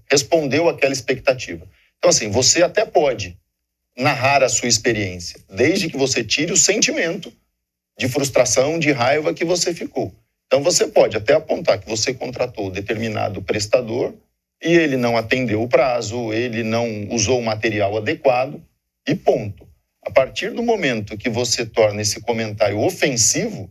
respondeu àquela expectativa. Então, assim, você até pode narrar a sua experiência, desde que você tire o sentimento de frustração, de raiva que você ficou. Então, você pode até apontar que você contratou determinado prestador e ele não atendeu o prazo, ele não usou o material adequado e ponto. A partir do momento que você torna esse comentário ofensivo,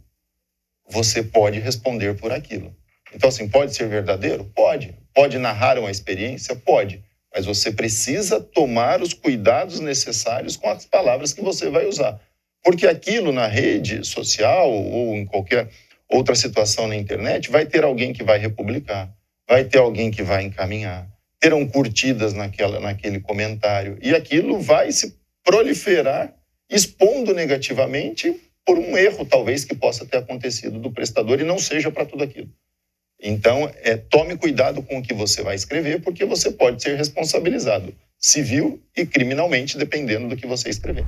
você pode responder por aquilo. Então, assim, pode ser verdadeiro? Pode. Pode narrar uma experiência? Pode. Mas você precisa tomar os cuidados necessários com as palavras que você vai usar. Porque aquilo na rede social ou em qualquer outra situação na internet, vai ter alguém que vai republicar, vai ter alguém que vai encaminhar, terão curtidas naquele comentário, e aquilo vai se proliferar, expondo negativamente por um erro, talvez, que possa ter acontecido do prestador e não seja para tudo aquilo. Então, tome cuidado com o que você vai escrever, porque você pode ser responsabilizado civil e criminalmente, dependendo do que você escrever.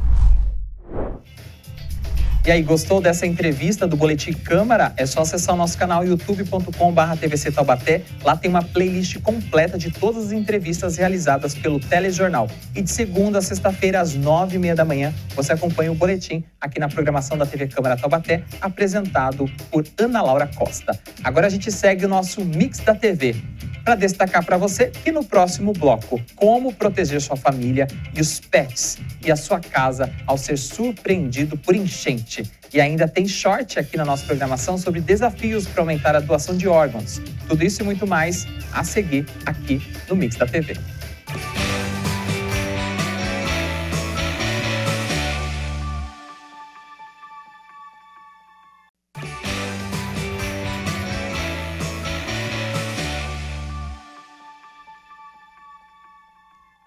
E aí, gostou dessa entrevista do Boletim Câmara? É só acessar o nosso canal youtube.com/TVC Taubaté. Lá tem uma playlist completa de todas as entrevistas realizadas pelo Telejornal. E de segunda a sexta-feira, às 9h30 da manhã, você acompanha o Boletim aqui na programação da TV Câmara Taubaté, apresentado por Ana Laura Costa. Agora a gente segue o nosso Mix da TV, para destacar para você que no próximo bloco, como proteger sua família e os pets e a sua casa ao ser surpreendido por enchente. E ainda tem short aqui na nossa programação sobre desafios para aumentar a doação de órgãos. Tudo isso e muito mais a seguir aqui no Mix da TV.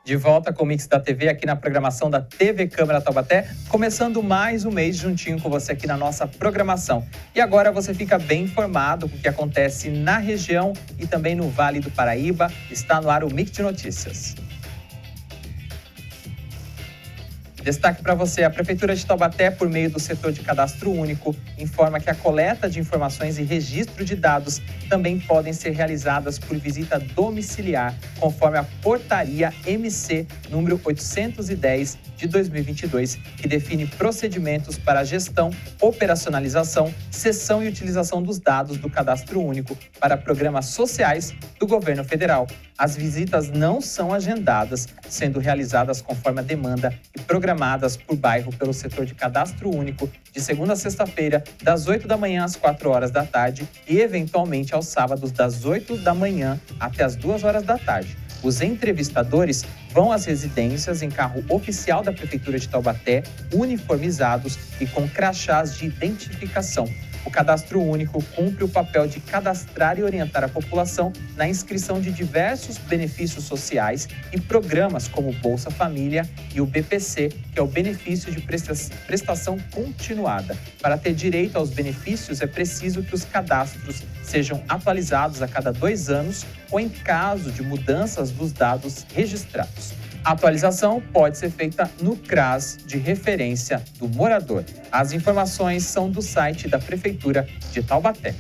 De volta com o Mix da TV aqui na programação da TV Câmara Taubaté, começando mais um mês juntinho com você aqui na nossa programação. E agora você fica bem informado com o que acontece na região e também no Vale do Paraíba. Está no ar o Mix de Notícias. Destaque para você, a Prefeitura de Taubaté, por meio do setor de cadastro único, informa que a coleta de informações e registro de dados também podem ser realizadas por visita domiciliar, conforme a portaria MC número 810 de 2022, que define procedimentos para a gestão, operacionalização, cessão e utilização dos dados do cadastro único para programas sociais do governo federal. As visitas não são agendadas, sendo realizadas conforme a demanda e programadas por bairro pelo setor de cadastro único, de segunda a sexta-feira, das 8 da manhã às 4 horas da tarde e, eventualmente, aos sábados, das 8 da manhã até as 2 horas da tarde. Os entrevistadores vão às residências em carro oficial da Prefeitura de Taubaté, uniformizados e com crachás de identificação. O cadastro único cumpre o papel de cadastrar e orientar a população na inscrição de diversos benefícios sociais e programas como o Bolsa Família e o BPC, que é o benefício de prestação continuada. Para ter direito aos benefícios, é preciso que os cadastros sejam atualizados a cada 2 anos ou em caso de mudanças dos dados registrados. A atualização pode ser feita no CRAS de referência do morador. As informações são do site da Prefeitura de Taubaté.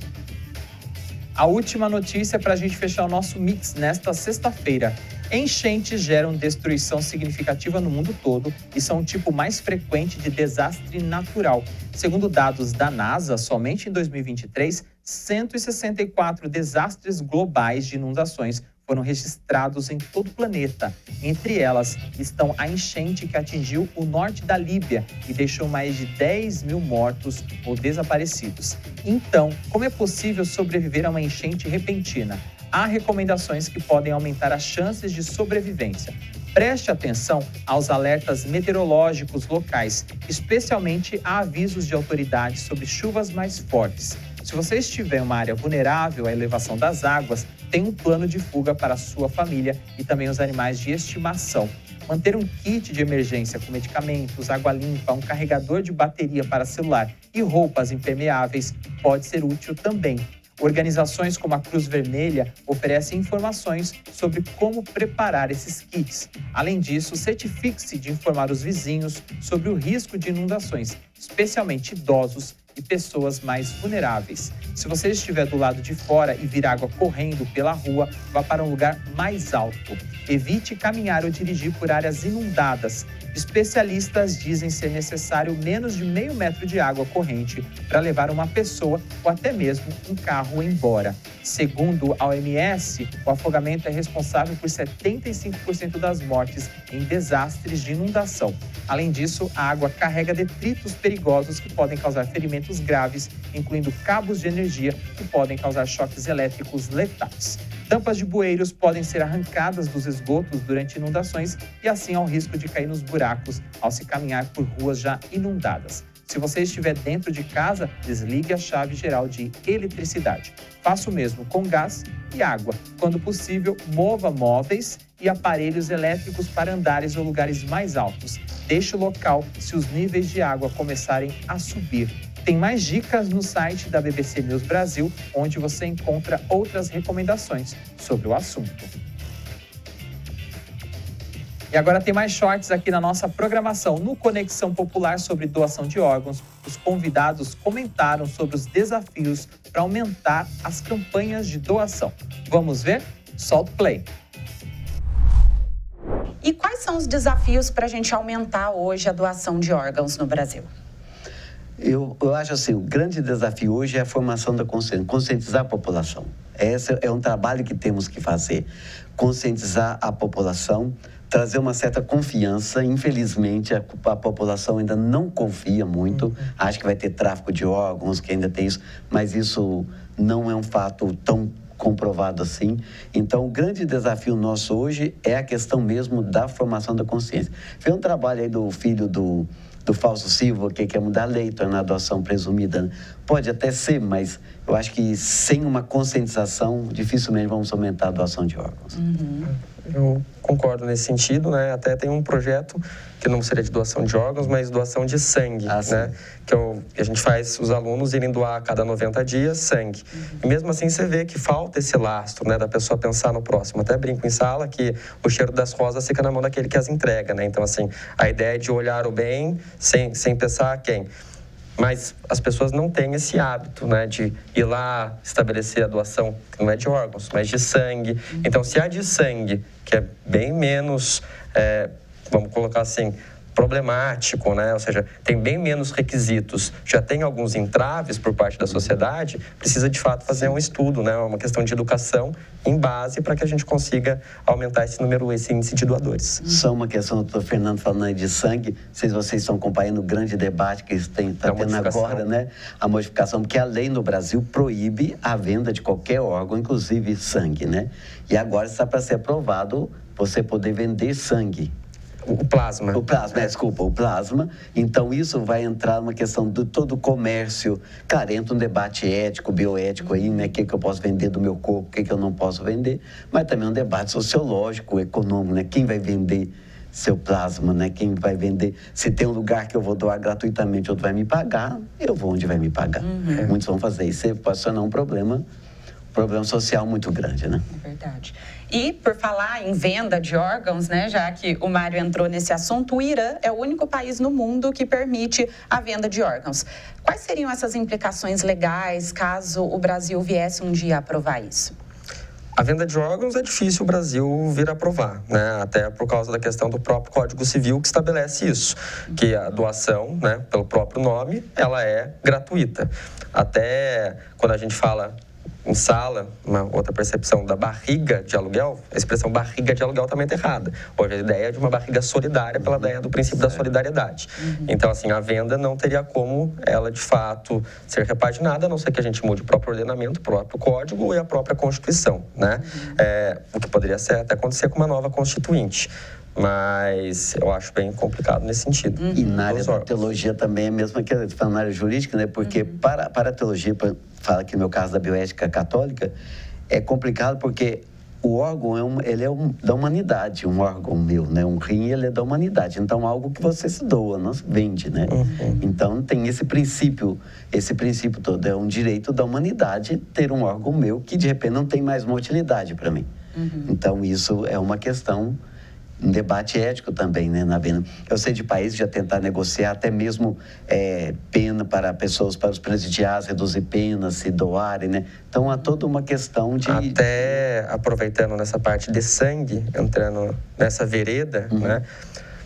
A última notícia para a gente fechar o nosso mix nesta sexta-feira. Enchentes geram destruição significativa no mundo todo e são o tipo mais frequente de desastre natural. Segundo dados da NASA, somente em 2023, 164 desastres globais de inundações foram registrados em todo o planeta. Entre elas estão a enchente que atingiu o norte da Líbia e deixou mais de 10 mil mortos ou desaparecidos. Então, como é possível sobreviver a uma enchente repentina? Há recomendações que podem aumentar as chances de sobrevivência. Preste atenção aos alertas meteorológicos locais, especialmente a avisos de autoridades sobre chuvas mais fortes. Se você estiver em uma área vulnerável à elevação das águas, tem um plano de fuga para a sua família e também os animais de estimação. Manter um kit de emergência com medicamentos, água limpa, um carregador de bateria para celular e roupas impermeáveis pode ser útil também. Organizações como a Cruz Vermelha oferecem informações sobre como preparar esses kits. Além disso, certifique-se de informar os vizinhos sobre o risco de inundações, especialmente idosos e pessoas mais vulneráveis. Se você estiver do lado de fora e vir água correndo pela rua, vá para um lugar mais alto. Evite caminhar ou dirigir por áreas inundadas. Especialistas dizem ser necessário menos de meio metro de água corrente para levar uma pessoa ou até mesmo um carro embora. Segundo a OMS, o afogamento é responsável por 75% das mortes em desastres de inundação. Além disso, a água carrega detritos perigosos que podem causar ferimentos graves, incluindo cabos de energia que podem causar choques elétricos letais. Tampas de bueiros podem ser arrancadas dos esgotos durante inundações e assim há o risco de cair nos buracos ao se caminhar por ruas já inundadas. Se você estiver dentro de casa, desligue a chave geral de eletricidade. Faça o mesmo com gás e água. Quando possível, mova móveis e aparelhos elétricos para andares ou lugares mais altos. Deixe o local se os níveis de água começarem a subir. Tem mais dicas no site da BBC News Brasil, onde você encontra outras recomendações sobre o assunto. E agora tem mais shorts aqui na nossa programação. No Conexão Popular sobre doação de órgãos, os convidados comentaram sobre os desafios para aumentar as campanhas de doação. Vamos ver? Solta o play. E quais são os desafios para a gente aumentar hoje a doação de órgãos no Brasil? Eu acho assim, o grande desafio hoje é a formação da consciência, conscientizar a população. Esse é um trabalho que temos que fazer, conscientizar a população, trazer uma certa confiança. Infelizmente, a população ainda não confia muito, acha que vai ter tráfico de órgãos, que ainda tem isso, mas isso não é um fato tão comprovado assim. Então, o grande desafio nosso hoje é a questão mesmo da formação da consciência. Foi um trabalho aí do filho do Fausto Silva, que quer mudar a lei, tornar a adoção presumida. Pode até ser, mas eu acho que sem uma conscientização, dificilmente vamos aumentar a doação de órgãos. Eu concordo nesse sentido, né? Até tem um projeto que não seria de doação de órgãos, mas doação de sangue, né? Que a gente faz os alunos irem doar a cada 90 dias sangue. E mesmo assim você vê que falta esse lastro, né? Da pessoa pensar no próximo. Até brinco em sala que o cheiro das rosas fica na mão daquele que as entrega, né? Então, assim, a ideia é de olhar o bem sem pensar quem. Mas as pessoas não têm esse hábito, né, de ir lá estabelecer a doação, que não é de órgãos, mas de sangue. Então, se há de sangue, que é bem menos, vamos colocar assim, problemático, né? Ou seja, tem bem menos requisitos, já tem alguns entraves por parte da sociedade, precisa de fato fazer um estudo, né? Uma questão de educação em base para que a gente consiga aumentar esse número, esse índice de doadores. Só uma questão, o doutor Fernando falando aí de sangue, se vocês estão acompanhando o grande debate que está tendo agora, né? A modificação, porque a lei no Brasil proíbe a venda de qualquer órgão, inclusive sangue, né? E agora está para ser aprovado você poder vender sangue. O plasma. O plasma. Então, isso vai entrar numa questão de todo o comércio. Claro, entra um debate ético, bioético aí, né? O que eu posso vender do meu corpo, o que eu não posso vender. Mas também um debate sociológico, econômico, né? Quem vai vender seu plasma, né? Quem vai vender? Se tem um lugar que eu vou doar gratuitamente, outro vai me pagar, eu vou onde vai me pagar. Muitos vão fazer isso, pode se tornar um problema social muito grande, né? É verdade. E, por falar em venda de órgãos, né, já que o Mário entrou nesse assunto, o Irã é o único país no mundo que permite a venda de órgãos. Quais seriam essas implicações legais caso o Brasil viesse um dia a aprovar isso? A venda de órgãos é difícil o Brasil vir a aprovar, né? Até por causa da questão do próprio Código Civil que estabelece isso, que a doação, né, pelo próprio nome, ela é gratuita. Até quando a gente fala em sala, uma outra percepção da barriga de aluguel, a expressão barriga de aluguel também está errada. Hoje a ideia é de uma barriga solidária pela ideia do princípio da solidariedade. Então, assim, a venda não teria como ela, de fato, ser repaginada, a não ser que a gente mude o próprio ordenamento, o próprio código e a própria Constituição, né? O que poderia até acontecer com uma nova Constituinte. Mas eu acho bem complicado nesse sentido. E na área da teologia também é mesmo que na área jurídica, né? Porque para a teologia, fala aqui no meu caso da bioética católica, é complicado porque o órgão ele é da humanidade, um órgão meu, né? Um rim, ele é da humanidade. Então, algo que você se doa, não se vende, né? Então, tem esse princípio todo. É um direito da humanidade ter um órgão meu que, de repente, não tem mais uma utilidade para mim. Então, isso é uma questão, um debate ético também, né, na venda. Eu sei de países já tentar negociar até mesmo pena para pessoas, para os presidiários, reduzir penas, se doarem, né? Então, há toda uma questão de... Até aproveitando nessa parte de sangue, entrando nessa vereda, né?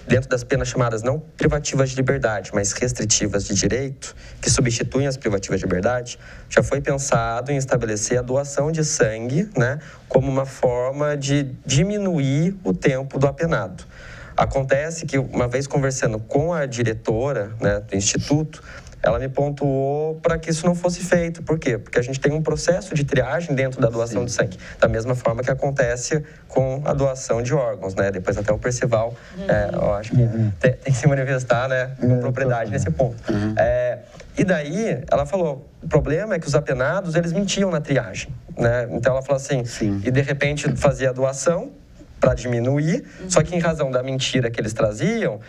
Dentro das penas chamadas não privativas de liberdade, mas restritivas de direito, que substituem as privativas de liberdade, já foi pensado em estabelecer a doação de sangue, né, como uma forma de diminuir o tempo do apenado. Acontece que, uma vez conversando com a diretora, né, do Instituto, ela me pontuou para que isso não fosse feito. Por quê? Porque a gente tem um processo de triagem dentro da doação de sangue, da mesma forma que acontece com a doação de órgãos, né? Depois até o Percival, eu acho que tem que se manifestar, né, com propriedade nesse ponto. E daí, ela falou, o problema é que os apenados, eles mentiam na triagem, né? Então, ela falou assim, e de repente fazia a doação para diminuir, só que em razão da mentira que eles traziam,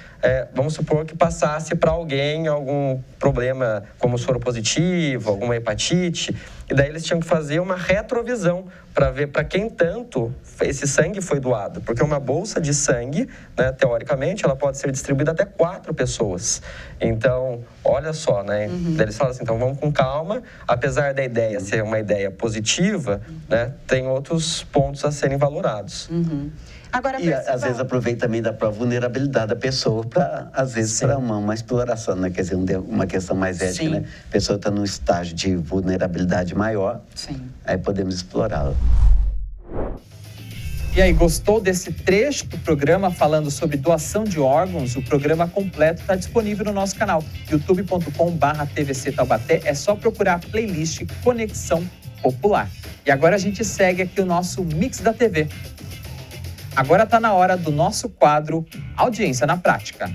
vamos supor que passasse para alguém algum problema como soro positivo, alguma hepatite, e daí eles tinham que fazer uma retrovisão para ver para quem tanto esse sangue foi doado, porque uma bolsa de sangue, né, teoricamente, ela pode ser distribuída até 4 pessoas. Então, olha só, né? Daí eles falam assim, então vamos com calma, apesar da ideia ser uma ideia positiva, né, tem outros pontos a serem valorados. Agora, e às vezes aproveita também da própria vulnerabilidade da pessoa para, às vezes, para uma exploração, né? Quer dizer, uma questão mais ética, né? A pessoa está num estágio de vulnerabilidade maior, aí podemos explorá-la. E aí, gostou desse trecho do programa falando sobre doação de órgãos? O programa completo está disponível no nosso canal, youtube.com/TVC Taubaté. É só procurar a playlist Conexão Popular. E agora a gente segue aqui o nosso Mix da TV. Agora está na hora do nosso quadro Audiência na Prática.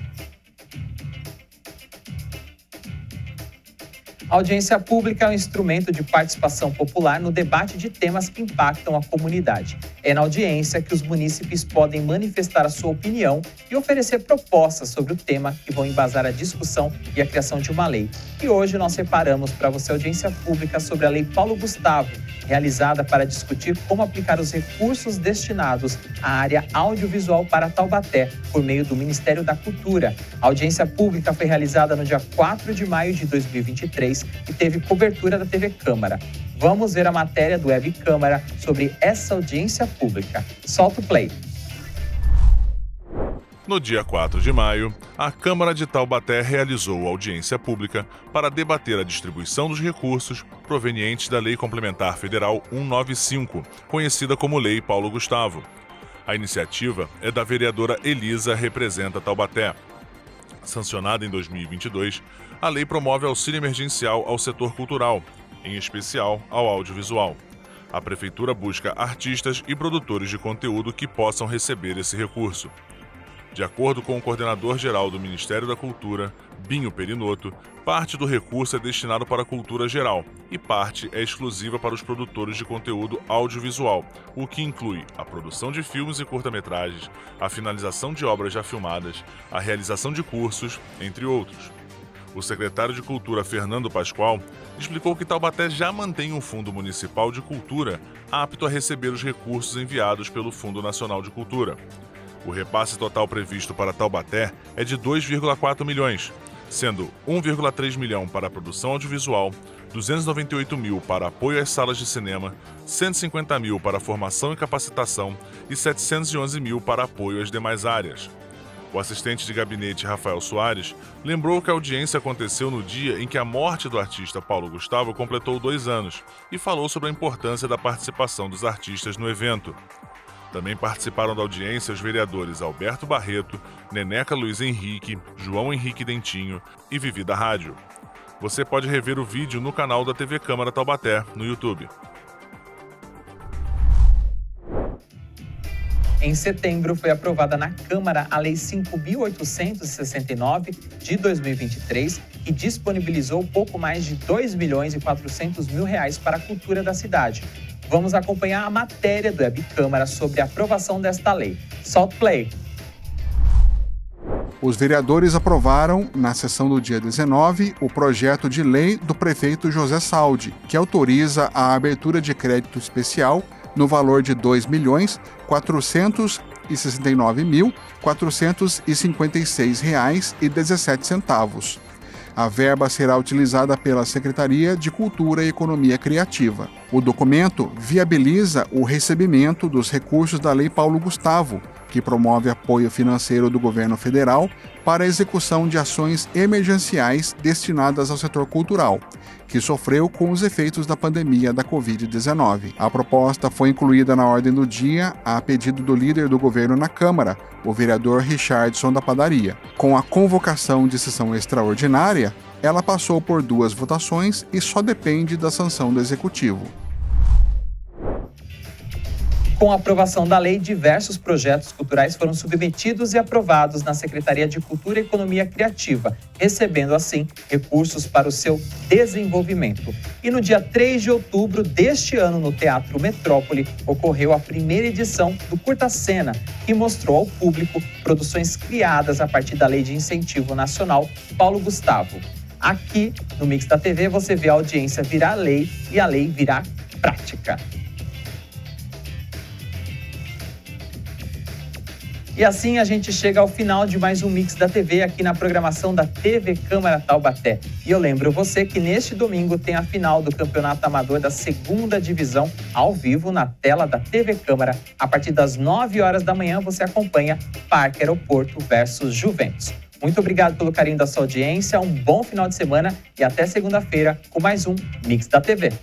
A audiência pública é um instrumento de participação popular no debate de temas que impactam a comunidade. É na audiência que os munícipes podem manifestar a sua opinião e oferecer propostas sobre o tema que vão embasar a discussão e a criação de uma lei. E hoje nós separamos para você a audiência pública sobre a Lei Paulo Gustavo, realizada para discutir como aplicar os recursos destinados à área audiovisual para Taubaté, por meio do Ministério da Cultura. A audiência pública foi realizada no dia 4 de maio de 2023 e teve cobertura da TV Câmara. Vamos ver a matéria do Web Câmara sobre essa audiência pública. Solta o play. No dia 4 de maio, a Câmara de Taubaté realizou audiência pública para debater a distribuição dos recursos provenientes da Lei Complementar Federal 195, conhecida como Lei Paulo Gustavo. A iniciativa é da vereadora Elisa Representa Taubaté. Sancionada em 2022, a lei promove auxílio emergencial ao setor cultural, em especial ao audiovisual. A Prefeitura busca artistas e produtores de conteúdo que possam receber esse recurso. De acordo com o coordenador-geral do Ministério da Cultura, Binho Perinoto, parte do recurso é destinado para a cultura geral e parte é exclusiva para os produtores de conteúdo audiovisual, o que inclui a produção de filmes e curta-metragens, a finalização de obras já filmadas, a realização de cursos, entre outros. O secretário de Cultura, Fernando Pascoal, explicou que Taubaté já mantém um Fundo Municipal de Cultura apto a receber os recursos enviados pelo Fundo Nacional de Cultura. O repasse total previsto para Taubaté é de 2,4 milhões, sendo 1,3 milhão para a produção audiovisual, 298 mil para apoio às salas de cinema, 150 mil para formação e capacitação e 711 mil para apoio às demais áreas. O assistente de gabinete Rafael Soares lembrou que a audiência aconteceu no dia em que a morte do artista Paulo Gustavo completou 2 anos e falou sobre a importância da participação dos artistas no evento. Também participaram da audiência os vereadores Alberto Barreto, Neneca Luiz Henrique, João Henrique Dentinho e Vivi da Rádio. Você pode rever o vídeo no canal da TV Câmara Taubaté, no YouTube. Em setembro, foi aprovada na Câmara a Lei 5.869 de 2023, que disponibilizou pouco mais de R$2.400.000 para a cultura da cidade. Vamos acompanhar a matéria do Web Câmara sobre a aprovação desta lei. Solta o play. Os vereadores aprovaram, na sessão do dia 19, o projeto de lei do prefeito José Saldi, que autoriza a abertura de crédito especial no valor de R$2.469.456,17. A verba será utilizada pela Secretaria de Cultura e Economia Criativa. O documento viabiliza o recebimento dos recursos da Lei Paulo Gustavo, que promove apoio financeiro do governo federal para a execução de ações emergenciais destinadas ao setor cultural, que sofreu com os efeitos da pandemia da Covid-19. A proposta foi incluída na ordem do dia a pedido do líder do governo na Câmara, o vereador Richardson da Padaria. Com a convocação de sessão extraordinária, ela passou por 2 votações e só depende da sanção do Executivo. Com a aprovação da lei, diversos projetos culturais foram submetidos e aprovados na Secretaria de Cultura e Economia Criativa, recebendo, assim, recursos para o seu desenvolvimento. E no dia 3 de outubro deste ano, no Teatro Metrópole, ocorreu a primeira edição do Curta Cena, que mostrou ao público produções criadas a partir da Lei de Incentivo Nacional Paulo Gustavo. Aqui, no Mix da TV, você vê a audiência virar lei e a lei virar prática. E assim a gente chega ao final de mais um Mix da TV aqui na programação da TV Câmara Taubaté. E eu lembro você que neste domingo tem a final do Campeonato Amador da 2ª Divisão ao vivo na tela da TV Câmara. A partir das 9 horas da manhã você acompanha Parque Aeroporto versus Juventus. Muito obrigado pelo carinho da sua audiência, um bom final de semana e até segunda-feira com mais um Mix da TV.